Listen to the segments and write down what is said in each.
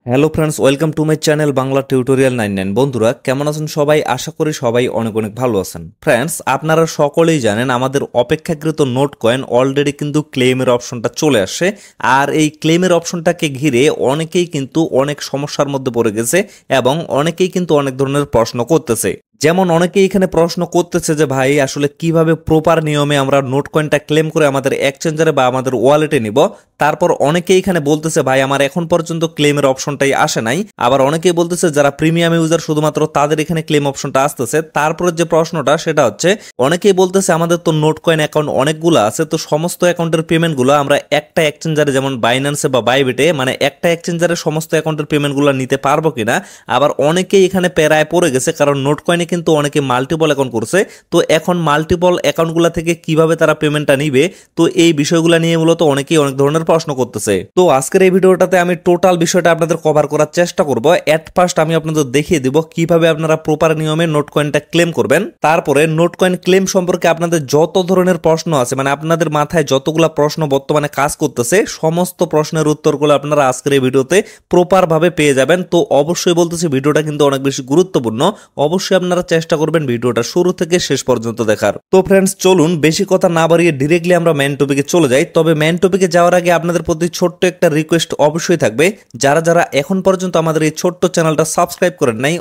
Hello friends, welcome to my channel Bangla tutorial 99। বন্ধুরা কেমন আছেন সবাই? আশা করি সবাই অনেক অনেক ভালো আছেন। ফ্রেন্ডস, আপনারা সকলেই জানেন আমাদের অপেক্ষাকৃত নোট কয়েন অলরেডি কিন্তু ক্লেমের অপশনটা চলে আসে। আর এই ক্লেমের অপশনটাকে ঘিরে অনেকেই কিন্তু অনেক সমস্যার মধ্যে পড়ে গেছে এবং অনেকেই কিন্তু অনেক ধরনের প্রশ্ন করতেছে। যেমন অনেকেই এখানে প্রশ্ন করতেছে যে ভাই আসলে কিভাবে প্রপার নিয়মে আমরা নোট কয়েনটা ক্লেম করে আমাদের এক্সচেঞ্জারে বা আমাদের ওয়ালেটে নিব। তারপর অনেকেই এখানে বলতেছে ভাই আমার এখন পর্যন্ত ক্লেমের অপশনটাই আসে নাই। আবার অনেকেই বলতেছে যারা প্রিমিয়াম ইউজার শুধুমাত্র তাদের এখানে ক্লেম অপশনটা আসতেছে। তারপরে যে প্রশ্নটা সেটা হচ্ছে অনেকেই বলতেছে আমাদের তো নোট কয়েন অ্যাকাউন্ট অনেকগুলো আছে, তো সমস্ত অ্যাকাউন্টের পেমেন্টগুলো আমরা একটা এক্সচেঞ্জারে যেমন বাইন্যান্সে বা বাইবিটে মানে একটা এক্সচেঞ্জারে সমস্ত অ্যাকাউন্টের পেমেন্টগুলো নিতে পারবো কিনা। আবার অনেকেই এখানে প্যারায় পড়ে গেছে, কারণ নোট কয়েনে কিন্তু অনেকে মাল্টিপল অ্যাকাউন্ট করছে। তো এখন মাল্টিপল অ্যাকাউন্টগুলো থেকে কিভাবে তারা পেমেন্টটা নিবে, তো এই বিষয়গুলো নিয়ে মূলত অনেকেই অনেক ধরনের প্রশ্ন করতেছে। তো আজকের এই ভিডিওটাতে আমি টোটাল বিষয়টা আপনাদের কভার করার চেষ্টা করব। এট ফার্স্ট আমি আপনাদের দেখিয়ে দিব কিভাবে আপনারা প্রপার নিয়মে নোট কয়েনটা ক্লেম করবেন। তারপরে নোট কয়েন ক্লেম সম্পর্কে আপনাদের যত ধরনের প্রশ্ন আছে, মানে আপনাদের মাথায় যতগুলা প্রশ্ন বর্তমানে কাজ করতেছে, সমস্ত প্রশ্নের উত্তরগুলো আপনারা আজকের এই ভিডিওতে প্রপার ভাবে পেয়ে যাবেন। তো অবশ্যই বলতেছি ভিডিওটা কিন্তু অনেক বেশি গুরুত্বপূর্ণ। অবশ্যই আপনারা চেষ্টা করবেন ভিডিওটা শুরু থেকে শেষ পর্যন্ত দেখার। তো ফ্রেন্ডস চলুন বেশি কথা না বাড়িয়ে ডিরেক্টলি আমরা মেইন টপিকে চলে যাই। তবে মেইন টপিকে যাওয়ার আগে আপনাদের প্রতি ছোট্ট একটা রিকোয়েস্ট অবশ্যই থাকবে, যারা যারা এখন পর্যন্ত আমাদের এই ছোট্ট চ্যানেলটা সাবস্ক্রাইব করেন নাই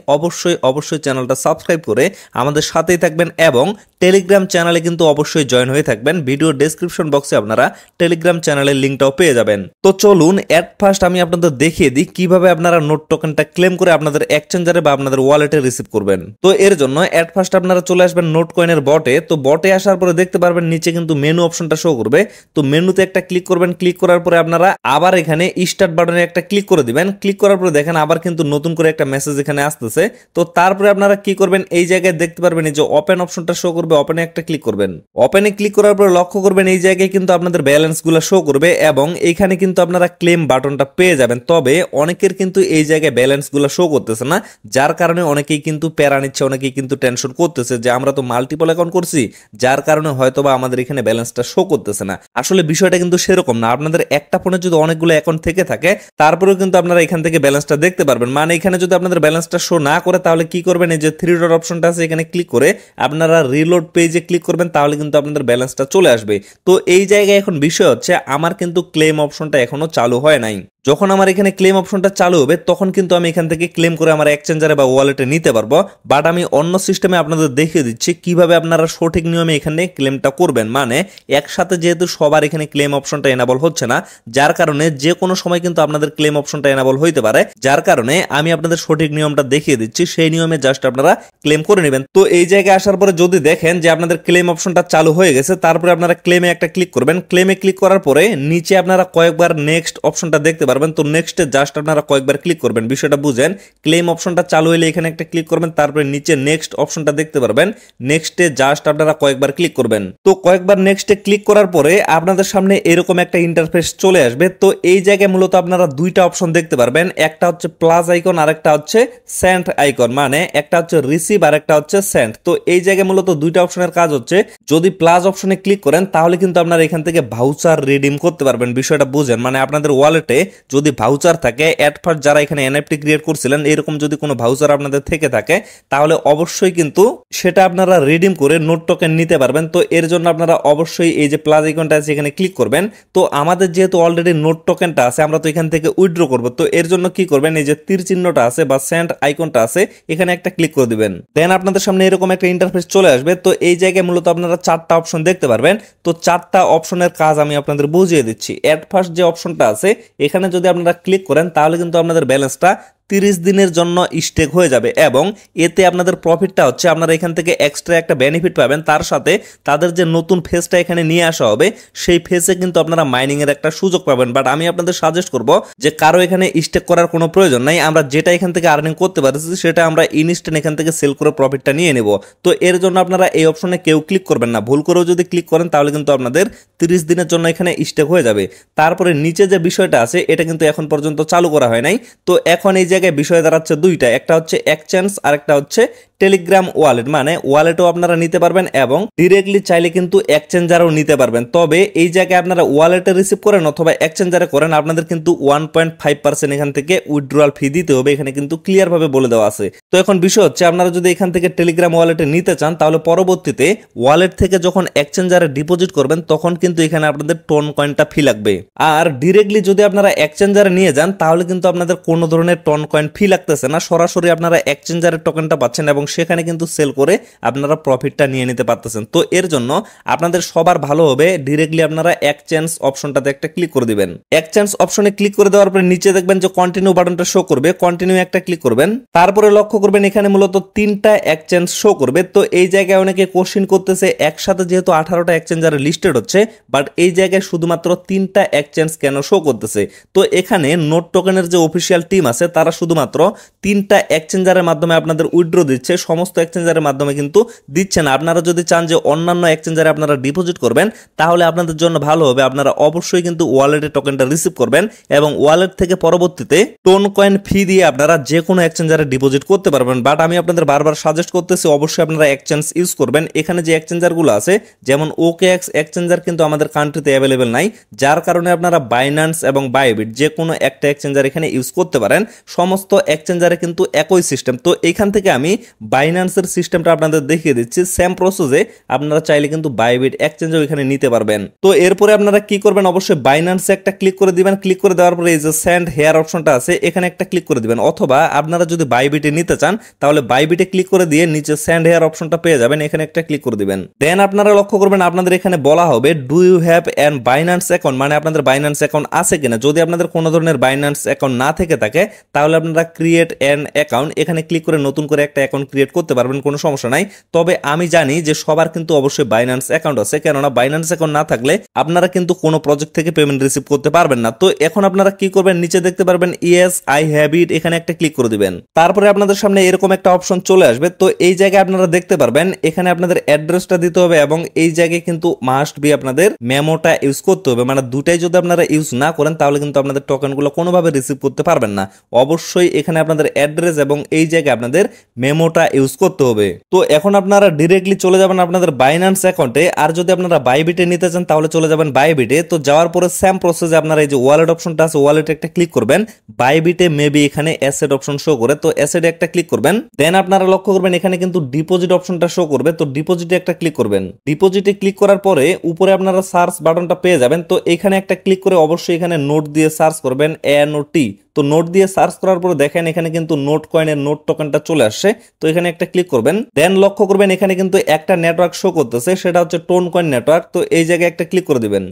অবশ্যই চ্যানেলটা সাবস্ক্রাইব করে আমাদের সাথেই থাকবেন এবং টেলিগ্রাম চ্যানেলে কিন্তু অবশ্যই জয়েন হয়ে থাকবেন। ভিডিও ডেসক্রিপশন বক্সে আপনারা টেলিগ্রাম চ্যানেলের লিঙ্কটাও পেয়ে যাবেন। তো চলুন এট ফার্স্ট আমি আপনাদের দেখিয়ে দিই কিভাবে আপনারা নোট টোকেনটা ক্লেম করে আপনাদের এক্সচেঞ্জারে বা আপনাদের ওয়ালেটে রিসিভ করবেন। তো এর জন্য এট ফার্স্ট আপনারা চলে আসবেন নোট কয়েনের বটে। তো বটে আসার পরে দেখতে পারবেন নিচে কিন্তু মেনু অপশনটা শো করবে। তো মেনুতে একটা ক্লিক করবেন, ক্লিক করার পরে আপনারা আবার এখানে স্টার্ট বাটনে একটা ক্লিক করে দিবেন। ক্লিক করার পরে দেখেন আবার কিন্তু নতুন করে একটা মেসেজ এখানে আসতেছে। তো তারপরে আপনারা কি করবেন, এই জায়গায় দেখতে পারবেন এই যে ওপেন অপশনটা শো করবে, ওপেনে একটা ক্লিক করবেন। ওপেনে ক্লিক করার পরে লক্ষ্য করবেন এই জায়গায় কিন্তু আপনাদের ব্যালেন্স গুলো শো করবে এবং এইখানে কিন্তু আপনারা ক্লেম বাটনটা পেয়ে যাবেন। তবে অনেকের কিন্তু এই জায়গায় ব্যালেন্স গুলো শো করতেছে না, যার কারণে অনেকেই কিন্তু প্যারা নিচ্ছে, অনেকেই কিন্তু টেনশন করতেছে যে আমরা তো মাল্টিপল অ্যাকাউন্ট করছি, যার কারণে হয়তোবা আমাদের এখানে ব্যালেন্সটা শো করতেছে না। আসলে বিষয়টা কিন্তু সেরকম না। আপনাদের একটা ফোনে যদি অনেকগুলো অ্যাকাউন্ট থেকে থাকে তারপরেও কিন্তু আপনারা এখান থেকে ব্যালেন্সটা দেখতে পারবেন। মানে এখানে যদি আপনাদের ব্যালেন্সটা শো না করে তাহলে কি করবেন, এই যে থ্রি ডট অপশনটা আছে এখানে ক্লিক করে আপনারা রিলোড পেজে ক্লিক করবেন, তাহলে কিন্তু আপনাদের ব্যালেন্সটা চলে আসবে। তো এই জায়গায় এখন বিষয় হচ্ছে আমার কিন্তু ক্লেম অপশনটা এখনো চালু হয় নাই। যখন আমার এখানে ক্লেম অপশনটা চালু হবে তখন কিন্তু আমি এখান থেকে ক্লেম করে আমার এক্সচেঞ্জারে বা ওয়ালেটে নিতে পারবো। বাট আমি অন্য সিস্টেমে আপনাদের দেখিয়ে দিচ্ছি কিভাবে আপনারা সঠিক নিয়মে এখানে ক্লেমটা করবেন। মানে একসাথে যেহেতু সবার এখানে ক্লেম অপশনটা এনাবল হচ্ছে না, যার কারণে যে কোনো সময় কিন্তু আপনাদের ক্লেম অপশনটা এনাবল হইতে পারে। যার কারণে আমি আপনাদের সঠিক নিয়মটা দেখিয়ে দিচ্ছি, সেই নিয়মে জাস্ট আপনারা ক্লেম করে নেবেন। তো এই জায়গায় আসার পরে যদি দেখেন যে আপনাদের ক্লেম অপশনটা চালু হয়ে গেছে, তারপরে আপনারা ক্লেমে একটা ক্লিক করবেন। ক্লেমে ক্লিক করার পরে নিচে আপনারা কয়েকবার নেক্সট অপশনটা দেখতে পারবেন। তো নেক্সটে জাস্ট আপনারা কয়েকবার ক্লিক করবেন, বিষয়টা বুঝেন। ক্লেম অপশনটা চালু হলে এখানে একটা ক্লিক করবেন, তারপরে নিচে নেক্সট অপশনটা দেখতে পারবেন। নেক্সটে জাস্ট আপনারা কয়েকবার ক্লিক করবেন। তো কয়েকবার নেক্সটে ক্লিক করার পরে আপনাদের সামনে এরকম একটা ইন্টারফেস চলে আসবে। তো এই জায়গায় মূলত আপনারা দুইটা অপশন দেখতে পারবেন, একটা হচ্ছে প্লাস আইকন আর একটা হচ্ছে সেন্ড আইকন। মানে একটা হচ্ছে রিসিভ আর একটা হচ্ছে সেন্ড। তো এই জায়গায় মূলত দুইটা অপশনের কাজ হচ্ছে, যদি প্লাস অপশনে ক্লিক করেন তাহলে কিন্তু আপনারা এখান থেকে ভাউচার রিডিম করতে পারবেন। বিষয়টা বুঝেন, মানে আপনাদের ওয়ালেটে যদি ভাউচার থাকে, এট ফার্স্ট যারা এখানে এনএফটি ক্রিয়েট করছিলেন এরকম যদি কোনো ভাউচার আপনাদের থেকে থাকে তাহলে অবশ্যই কিন্তু সেটা আপনারা রিডিম করে নোট টোকেন নিতে পারবেন। তো এর জন্য আপনারা অবশ্যই এই যে প্লাস আইকনটা আছে এখানে ক্লিক করবেন। তো আমাদের যেহেতু অলরেডি নোট টোকেনটা আছে আমরা তো এখান থেকে উইথড্র করব। তো এর জন্য কি করবেন, এই যে তীর চিহ্নটা আছে বা সেন্ড আইকনটা আছে এখানে একটা ক্লিক করে দিবেন। দেন আপনাদের সামনে এরকম একটা ইন্টারফেস চলে আসবে। তো এই জায়গায় মূলত আপনারা চারটা অপশন দেখতে পারবেন। তো চারটা অপশনের কাজ আমি আপনাদের বুঝিয়ে দিচ্ছি। এট ফার্স্ট যে অপশনটা আছে এখানে যদি আপনারা ক্লিক করেন তাহলে কিন্তু আপনাদের ব্যালেন্সটা 30 দিনের জন্য স্টেক হয়ে যাবে এবং এতে আপনাদের প্রফিটটা হচ্ছে আপনারা এখান থেকে এক্সট্রা একটা বেনিফিট পাবেন। তার সাথে তাদের যে নতুন ফেজটা এখানে নিয়ে আসা হবে সেই ফেজে কিন্তু আপনারা মাইনিং এর একটা সুযোগ পাবেন। বাট আমি আপনাদের সাজেস্ট করব যে কারো এখানে স্টেক করার কোনো প্রয়োজন নাই। আমরা যেটা এখান থেকে আর্নিং করতে পারছি সেটা আমরা ইনস্ট্যান্ট এখান থেকে সেল করে প্রফিটটা নিয়ে নেব। তো এর জন্য আপনারা এই অপশনে কেউ ক্লিক করবেন না। ভুল করেও যদি ক্লিক করেন তাহলে কিন্তু আপনাদের 30 দিনের জন্য এখানে স্টেক হয়ে যাবে। তারপরে নিচে যে বিষয়টা আছে এটা কিন্তু এখন পর্যন্ত চালু করা হয় নাই। তো এখন এই জায়গায় বিষয় দাঁড়াচ্ছে দুইটা, একটা হচ্ছে এক্সচেঞ্জ আর একটা হচ্ছে টেলিগ্রাম ওয়ালেট, মানে ওয়ালেটও আপনারা নিতে পারবেন এবং ডিরেক্টলি চাইলে কিন্তু এক্সচেঞ্জারও নিতে পারবেন। তবে এই জায়গায় আপনারা ওয়ালেটে রিসিভ করেন অথবা এক্সচেঞ্জারে করেন, আপনাদের কিন্তু 1.5% এখান থেকে উইথড্রয়াল ফি দিতে হবে, এখানে কিন্তু ক্লিয়ার ভাবে বলে দেওয়া আছে। তো এখন বিষয় হচ্ছে আপনারা যদি এখান থেকে টেলিগ্রাম ওয়ালেটে নিতে চান তাহলে পরবর্তীতে ওয়ালেট থেকে যখন এক্সচেঞ্জারে ডিপোজিট করবেন তখন কিন্তু এখানে আপনাদের টোন কয়েনটা ফি লাগবে। আর ডিরেক্টলি যদি আপনারা এক্সচেঞ্জারে নিয়ে যান তাহলে কিন্তু আপনাদের কোনো ধরনের টোন কয়েন ফি লাগতেছে না, সরাসরি আপনারা এক্সচেঞ্জারের টোকেনটা পাচ্ছেন এবং সেখানে কিন্তু সেল করে আপনারা প্রফিটটা নিয়ে নিতে পারতেছেন। তো এর জন্য আপনাদের সবার ভালো হবে ডিরেক্টলি আপনারা এক্সচেঞ্জ অপশনটাতে একটা ক্লিক করে দিবেন। এক্সচেঞ্জ অপশনে ক্লিক করে দেওয়ার পরে নিচে দেখবেন যে কন্টিনিউ বাটনটা শো করবে, কন্টিনিউ একটা ক্লিক করবেন। তারপরে লক্ষ্য করবেন এখানে মূলত 3টা এক্সচেঞ্জ শো করবে। তো এই জায়গায় অনেকে কোশ্চেন করতেছে একসাথে যেহেতু 18টা এক্সচেঞ্জারে লিস্টেড হচ্ছে, বাট এই জায়গায় শুধুমাত্র 3টা এক্সচেঞ্জ কেন শো করতেছে? তো এখানে নোট টোকেনের যে অফিসিয়াল টিম আছে তারা শুধুমাত্র 3টা এক্সচেঞ্জারের মাধ্যমে আপনাদের উইথড্র দিচ্ছে, সমস্ত এক্সচেঞ্জারের মাধ্যমে কিন্তু দিচ্ছে না। আপনারা যদি চান যে অন্যান্য এক্সচেঞ্জারে আপনারা ডিপোজিট করবেন তাহলে আপনাদের জন্য ভালো হবে, আপনারা অবশ্যই কিন্তু ওয়ালেটে টোকেনটা রিসিভ করবেন এবং ওয়ালেট থেকে পরবর্তীতে টোন কয়েন ফি দিয়ে আপনারা যে কোনো এক্সচেঞ্জারে ডিপোজিট করতে পারবেন। বাট আমি আপনাদের বারবার সাজেস্ট করতেছি অবশ্যই আপনারা এক্সচেঞ্জ ইউজ করবেন। এখানে যে এক্সচেঞ্জারগুলো আছে যেমন OKX এক্সচেঞ্জার কিন্তু আমাদের কান্ট্রিতে অ্যাভেলেবেল নাই, যার কারণে আপনারা বাইন্যান্স এবং বাইবিট যে কোনো একটা এক্সচেঞ্জার এখানে ইউজ করতে পারেন। সমস্ত এক্সচেঞ্জারে কিন্তু একই সিস্টেম। তো এখান থেকে আমি বাইন্যান্সের সিস্টেমটা আপনাদের দেখিয়ে দিচ্ছি, সেম প্রসেসে আপনারা চাইলে কিন্তু বাইবিট এক্সচেঞ্জও এখানে নিতে পারবেন। তো এরপরে আপনারা কি করবেন, অবশ্যই বাইন্যান্সে একটা ক্লিক করে দিবেন। ক্লিক করে দেওয়ার পরে এই যে সেন্ড হেয়ার অপশনটা আছে এখানে একটা ক্লিক করে দিবেন, অথবা আপনারা যদি বাইবিটে নিতে চান তাহলে বাইবিটে ক্লিক করে দিয়ে নিচে সেন্ড হেয়ার অপশনটা পেয়ে যাবেন, এখানে একটা ক্লিক করে দিবেন। দেন আপনারা লক্ষ্য করবেন আপনাদের এখানে বলা হবে do you have an Binance account, মানে আপনাদের বাইন্যান্স অ্যাকাউন্ট আছে কিনা। যদি আপনাদের কোনো ধরনের বাইন্যান্স অ্যাকাউন্ট না থেকে থাকে তাহলে আপনারা ক্রিয়েট অ্যান অ্যাকাউন্ট এখানে ক্লিক করে নতুন করে একটা অ্যাকাউন্ট ক্রিয়েট করতে পারবেন, কোনো সমস্যা নাই। তবে আমি জানি যে সবার কিন্তু অবশ্যই বাইন্যান্স অ্যাকাউন্ট আছে, কেননা বাইন্যান্স অ্যাকাউন্ট না থাকলে আপনারা কিন্তু কোনো প্রজেক্ট থেকে পেমেন্ট রিসিভ করতে পারবেন না। তো এখন আপনারা কি করবেন, নিচে দেখতে পারবেন ইয়েস আই হ্যাভ ইট, এখানে একটা ক্লিক করে দিবেন। তারপরে আপনাদের সামনে এরকম একটা অপশন চলে আসবে। তো এই জায়গায় আপনারা দেখতে পারবেন এখানে আপনাদের অ্যাড্রেসটা দিতে হবে এবং এই জায়গায় কিন্তু মাস্ট বি আপনাদের মেমোটা ইউজ করতে হবে, মানে দুটাই যদি আপনারা ইউজ না করেন তাহলে কিন্তু আপনাদের টোকেনগুলো কোনোভাবে রিসিভ করতে পারবেন না। অবশ্যই এখানে আপনাদের অ্যাড্রেস এবং এই জায়গায় আপনাদের মেমোটা ইউজ করতে হবে। তো এখন আপনারা ডিরেক্টলি চলে যাবেন আপনাদের বাইন্যান্স অ্যাকাউন্টে, আর যদি আপনারা বাইবিটে নিতে চান তাহলে চলে যাবেন বাইবিটে। তো যাওয়ার পরে সেম প্রসেসে আপনারা এই যে ওয়ালেট অপশনটা আছে ওয়ালেটে একটা ক্লিক করবেন। বাইবিটে মেবি এখানে অ্যাসেট অপশন শো করে, তো অ্যাসেটে একটা ক্লিক করবেন। দেন আপনারা লক্ষ্য করবেন এখানে কিন্তু ডিপোজিট অপশনটা শো করবে, তো ডিপোজিটে একটা ক্লিক করবেন। ডিপোজিটে ক্লিক করার পরে উপরে আপনারা সার্চ বাটনটা পেয়ে যাবেন। তো এখানে একটা ক্লিক করে অবশ্যই এখানে নোট দিয়ে সার্চ করবেন ANOT। তো নোট দিয়ে সার্চ করার পরে দেখেন এখানে কিন্তু নোট কয়েনের নোট টোকেনটা চলে আসছে, তো এখানে একটা ক্লিক করবেন। দেন লক্ষ্য করবেন এখানে কিন্তু একটা নেটওয়ার্ক শো করতেছে, সেটা হচ্ছে টোন কয়েন নেটওয়ার্ক। তো এই জায়গায় একটা ক্লিক করে দিবেন।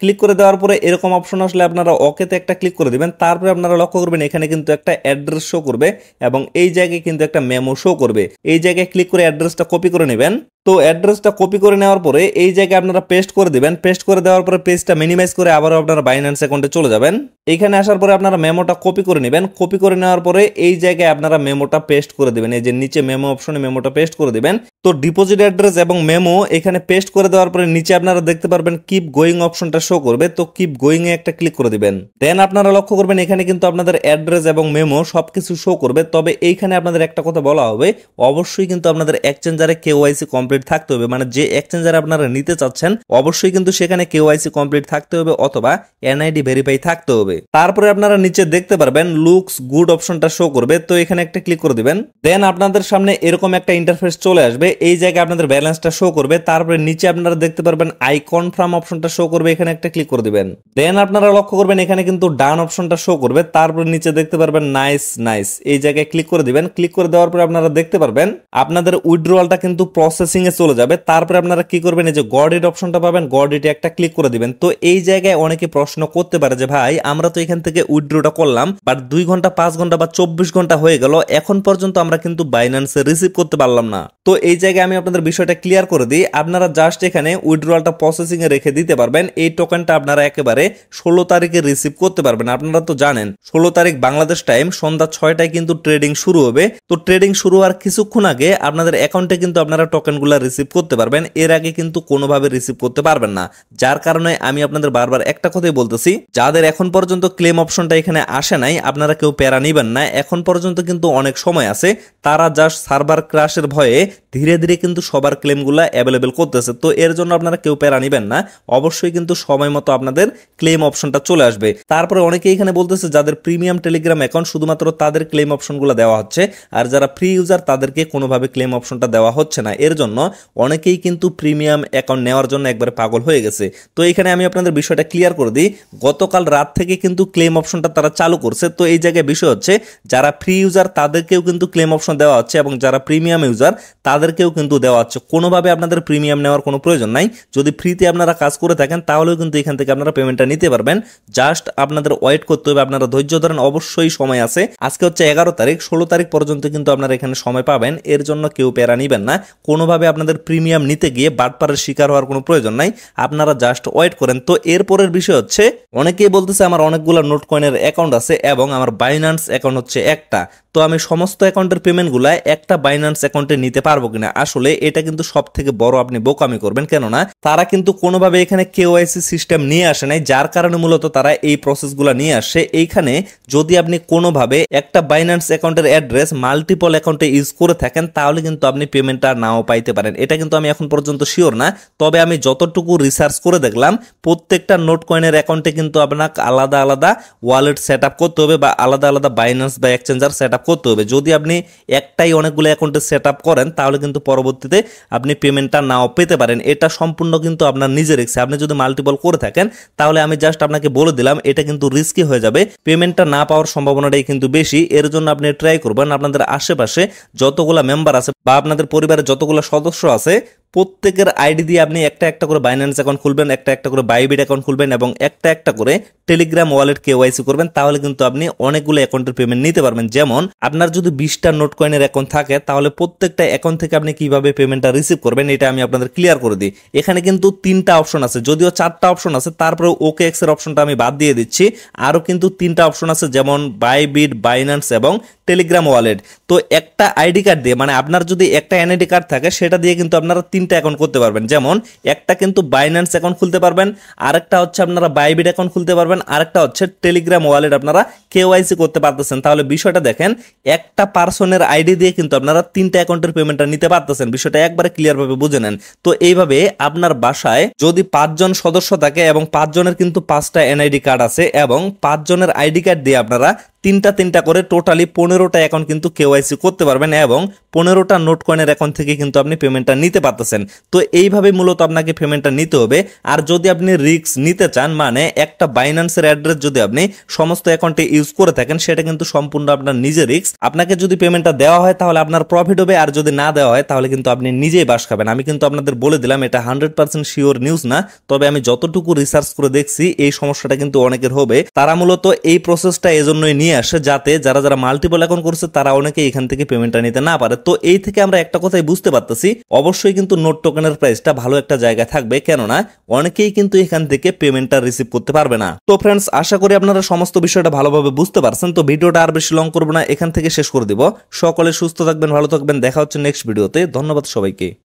ক্লিক করে দেওয়ার পরে এরকম অপশন আসলে আপনারা ওকেতে একটা ক্লিক করে দিবেন। তারপরে আপনারা লক্ষ্য করবেন এখানে কিন্তু একটা অ্যাড্রেস শো করবে এবং এই জায়গায় কিন্তু একটা মেমো শো করবে। এই জায়গায় ক্লিক করে অ্যাড্রেসটা কপি করে নেবেন। তো অ্যাড্রেসটা কপি করে নেওয়ার পরে এই জায়গায় আপনারা পেস্ট করে দিবেন। পেস্ট করে দেওয়ার পরে পেজটা মিনিমাইজ করে আবারও আপনারা বাইন্যান্স অ্যাকাউন্টে চলে যাবেন। এইখানে আসার পরে আপনারা মেমোটা কপি করে নেবেন। কপি করে নেওয়ার পরে এই জায়গায় আপনারা মেমোটা পেস্ট করে দিবেন, এই যে নিচে মেমো অপশনে মেমোটা পেস্ট করে দিবেন। তো ডিপোজিট অ্যাড্রেস এবং মেমো এখানে পেস্ট করে দেওয়ার পরে নিচে আপনারা দেখতে পারবেন কিপ গোয়িং অপশনটা শো করবে, তো কিপ গোয়িং এ একটা ক্লিক করে দিবেন। দেন আপনারা লক্ষ্য করবেন এখানে কিন্তু আপনাদের অ্যাড্রেস এবং মেমো সবকিছু শো করবে। তবে এইখানে আপনাদের একটা কথা বলা হবে, অবশ্যই কিন্তু আপনাদের এক্সচেঞ্জারে KYC কমপ্লিট থাকতে হবে, মানে যে এক্সচেঞ্জারে আপনারা নিতে চাচ্ছেন অবশ্যই কিন্তু সেখানে KYC কমপ্লিট থাকতে হবে অথবা NID ভেরিফাই থাকতে হবে। তারপরে আপনারা নিচে দেখতে পারবেন লুকস গুড অপশনটা শো করবে, তো এখানে একটা ক্লিক করে দিবেন। দেন আপনাদের সামনে এরকম একটা ইন্টারফেস চলে আসবে। এই জায়গায় আপনাদের ব্যালেন্সটা শো করবে। তারপরে নিচে আপনারা দেখতে পারবেন আই কনফার্ম অপশনটা শো করবে, এখানে একটা ক্লিক করে দিবেন। দেন আপনারা লক্ষ্য করবেন এখানে কিন্তু ডান অপশনটা শো করবে। তারপরে নিচে দেখতে পারবেন নাইস নাইস, এই জায়গায় ক্লিক করে দিবেন। ক্লিক করে দেওয়ার পরে আপনারা দেখতে পারবেন আপনাদের উইথড্রয়ালটা কিন্তু প্রসেসিং এ চলে যাবে। তারপরে আপনারা কি করবেন, এই যে গড ইট অপশনটা পাবেন, গড ইটে একটা ক্লিক করে দিবেন। তো এই জায়গায় অনেকে প্রশ্ন করতে পারে যে ভাই আমরা তো এখান থেকে উইথড্রটা করলাম, বাট 2 ঘন্টা 5 ঘন্টা বা 24 ঘন্টা হয়ে গেল, এখন পর্যন্ত আমরা কিন্তু বাইন্যান্সে রিসিভ করতে পারলাম না। তো এই জায়গায় আমি আপনাদের বিষয়টা ক্লিয়ার করে দিই। আপনারা জাস্ট এখানে উইথড্রয়ালটা প্রসেসিং এ রেখে দিতে পারবেন। এই টোকেনটা আপনারা একেবারে 16 তারিখে রিসিভ করতে পারবেন। আপনারা তো জানেন 16 তারিখ বাংলাদেশ টাইম সন্ধ্যা 6টায় কিন্তু ট্রেডিং শুরু হবে। তো ট্রেডিং শুরু হওয়ার কিছুক্ষণ আগে আপনাদের অ্যাকাউন্টে কিন্তু আপনারা টোকেনগুলো পেমেন্টগুলো রিসিভ করতে পারবেন, এর আগে কিন্তু কোনোভাবে রিসিভ করতে পারবেন না। যার কারণে আমি আপনাদের বারবার একটা কথাই বলতেছি, যাদের এখন পর্যন্ত ক্লেম অপশনটা এখানে আসে নাই আপনারা কেউ প্যারা নিবেন না, এখন পর্যন্ত কিন্তু অনেক সময় আছে। তারা জাস্ট সার্ভার ক্র্যাশের ভয়ে ধীরে ধীরে কিন্তু সবার ক্লেমগুলো অ্যাভেলেবেল করতেছে। তো এর জন্য আপনারা কেউ প্যারা নিবেন না, অবশ্যই কিন্তু সময় মতো আপনাদের ক্লেম অপশনটা চলে আসবে। তারপরে অনেকেই এখানে বলতেছে যাদের প্রিমিয়াম টেলিগ্রাম অ্যাকাউন্ট শুধুমাত্র তাদের ক্লেম অপশনগুলো দেওয়া হচ্ছে, আর যারা ফ্রি ইউজার তাদেরকে কোনোভাবে ক্লেম অপশনটা দেওয়া হচ্ছে না। এর জন্য অনেকেই কিন্তু প্রিমিয়াম অ্যাকাউন্ট নেওয়ার জন্য একবারে পাগল হয়ে গেছে। তো এখানে আমি আপনাদের বিষয়টা ক্লিয়ার করে দিই, গতকাল রাত থেকে কিন্তু ক্লেম অপশনটা তারা চালু করছে। তো এই জায়গায় বিষয় হচ্ছে যারা ফ্রি ইউজার তাদেরকেও কিন্তু ক্লেম অপশন দেওয়া হচ্ছে এবং যারা প্রিমিয়াম ইউজার তাদেরকেও কিন্তু দেওয়া হচ্ছে। কোনোভাবে আপনাদের প্রিমিয়াম নেওয়ার কোনো প্রয়োজন নাই। যদি ফ্রিতে আপনারা কাজ করে থাকেন তাহলেও কিন্তু এখান থেকে আপনারা পেমেন্টটা নিতে পারবেন। জাস্ট আপনাদের ওয়েট করতে হবে, আপনারা ধৈর্য ধরেন, অবশ্যই সময় আছে। আজকে হচ্ছে 11 তারিখ, 16 তারিখ পর্যন্ত কিন্তু আপনারা এখানে সময় পাবেন। এর জন্য কেউ প্যারা নিবেন না, কোনোভাবে আপনাদের প্রিমিয়াম নিতে গিয়ে বাটপারের শিকার হওয়ার কোনো প্রয়োজন নাই, আপনারা জাস্ট ওয়েট করেন। তো এরপরের বিষয় হচ্ছে অনেকেই বলতেছে আমার অনেকগুলো নোট কয়েনের অ্যাকাউন্ট আছে এবং আমার বাইন্যান্স অ্যাকাউন্ট হচ্ছে একটা, তো আমি সমস্ত অ্যাকাউন্টের পেমেন্টগুলো একটা বাইন্যান্স অ্যাকাউন্টে নিতে পারবো কিনা। আসলে এটা কিন্তু সব থেকে বড় আপনি বোকামি করবেন, কেননা তারা কিন্তু কোনোভাবে এখানে কেওয়াইসি সিস্টেম নিয়ে আসে নাই, যার কারণে মূলত তারা এই প্রসেসগুলো নিয়ে আসে। এইখানে যদি আপনি কোনোভাবে একটা বাইন্যান্স অ্যাকাউন্টের অ্যাড্রেস মাল্টিপল অ্যাকাউন্টে ইউজ করে থাকেন তাহলে কিন্তু আপনি পেমেন্টটা নাও পাইতে পারেন। এটা কিন্তু আমি এখন পর্যন্ত শিওর না, তবে আমি যতটুকু রিসার্চ করে দেখলাম প্রত্যেকটা নোট কয়েনের অ্যাকাউন্টে কিন্তু আপনাকে আলাদা আলাদা ওয়ালেট সেট আপ করতে হবে বা আলাদা আলাদা বাইন্যান্স বা এক্সচেঞ্জার সেট আপ করতে হবে। যদি আপনি একটাই অনেকগুলো অ্যাকাউন্টে সেট আপ করেন তাহলে কিন্তু পরবর্তীতে আপনি পেমেন্টটা নাও পেতে পারেন। এটা সম্পূর্ণ কিন্তু আপনার নিজের রিস্ক। আপনি যদি মাল্টিপল করে থাকেন তাহলে আমি জাস্ট আপনাকে বলে দিলাম এটা কিন্তু রিস্কি হয়ে যাবে, পেমেন্টটা না পাওয়ার সম্ভাবনাটাই কিন্তু বেশি। এর জন্য আপনি ট্রাই করবেন আপনাদের আশেপাশে যতগুলো মেম্বার আছে বা আপনাদের পরিবারের যতগুলো সদস্য আছে প্রত্যেকের আইডি দিয়ে আপনি একটা একটা করে বাইন্যান্স অ্যাকাউন্ট খুলবেন, একটা একটা করে বাইবিট অ্যাকাউন্ট খুলবেন এবং একটা একটা করে টেলিগ্রাম ওয়ালেট কেওয়াইসি করবেন। তাহলে কিন্তু আপনি অনেকগুলো অ্যাকাউন্টের পেমেন্ট নিতে পারবেন। যেমন আপনার যদি 20টা নোট কয়েনের অ্যাকাউন্ট থাকে তাহলে প্রত্যেকটা অ্যাকাউন্ট থেকে আপনি কিভাবে পেমেন্টটা রিসিভ করবেন এটা আমি আপনাদের ক্লিয়ার করে দিই। এখানে কিন্তু 3টা অপশন আছে, যদিও 4টা অপশন আছে, তারপরে ওকে এক্স এর অপশনটা আমি বাদ দিয়ে দিচ্ছি। আরও কিন্তু 3টা অপশন আছে, যেমন বাইবিট, বাইন্যান্স এবং টেলিগ্রাম ওয়ালেট। তো একটা আইডি কার্ড দিয়ে, মানে আপনার যদি একটা এনআইডি কার্ড থাকে সেটা দিয়ে কিন্তু আপনারা 3টা অ্যাকাউন্ট করতে পারবেন। যেমন একটা কিন্তু বাইন্যান্স অ্যাকাউন্ট খুলতে পারবেন, আরেকটা হচ্ছে আপনারা বাইবিট অ্যাকাউন্ট খুলতে পারবেন, আরেকটা হচ্ছে টেলিগ্রাম ওয়ালেট আপনারা কেওয়াইসি করতে পারতেছেন। তাহলে বিষয়টা দেখেন, একটা পার্সনের আইডি দিয়ে কিন্তু আপনারা 3টা অ্যাকাউন্টের পেমেন্টটা নিতে পারতেছেন। বিষয়টা একবারে ক্লিয়ার ভাবে বুঝে নেন। তো এইভাবে আপনার বাসায় যদি 5 জন সদস্য থাকে এবং 5 জনের কিন্তু 5টা এনআইডি কার্ড আছে এবং 5 জনের আইডি কার্ড দিয়ে আপনারা 3টা করে টোটালি 15টা অ্যাকাউন্ট কিন্তু কেওয়াইসি করতে পারবেন এবং 15টা নোট কয়েনের অ্যাকাউন্ট থেকে কিন্তু আপনি পেমেন্টটা নিতে পারতেছেন। তো এইভাবে মূলত আপনাকে পেমেন্টটা নিতে হবে। আর যদি আপনি রিস্ক নিতে চান, মানে একটা বাইন্যান্সের অ্যাড্রেস যদি আপনি সমস্ত অ্যাকাউন্টে ইউজ করে থাকেন সেটা কিন্তু সম্পূর্ণ আপনার নিজের রিস্ক। আপনাকে যদি পেমেন্টটা দেওয়া হয় তাহলে আপনার প্রফিট হবে, আর যদি না দেওয়া হয় তাহলে কিন্তু আপনি নিজেই বাস খাবেন। আমি কিন্তু আপনাদের বলে দিলাম এটা 100% শিওর নিউজ না, তবে আমি যতটুকু রিসার্চ করে দেখছি এই সমস্যাটা কিন্তু অনেকের হবে। তারা মূলত এই প্রসেসটা এজন্যই নিয়ে আসে যাতে যারা যারা মাল্টিপল অ্যাকাউন্ট করছে তারা অনেকে এখান থেকে পেমেন্টটা নিতে না পারে। তো এই থেকে আমরা একটা কথাই বুঝতে পারতেছি, অবশ্যই কিন্তু নোট টোকেনের প্রাইসটা ভালো একটা জায়গায় থাকবে, কেননা অনেকেই কিন্তু এখান থেকে পেমেন্টটা রিসিভ করতে পারবে না। তো ফ্রেন্ডস, আশা করি আপনারা সমস্ত বিষয়টা ভালোভাবে বুঝতে পারছেন। তো ভিডিওটা আর বেশি লং করবো না, এখান থেকে শেষ করে দিব। সকলে সুস্থ থাকবেন, ভালো থাকবেন, দেখা হচ্ছে নেক্সট ভিডিওতে। ধন্যবাদ সবাইকে।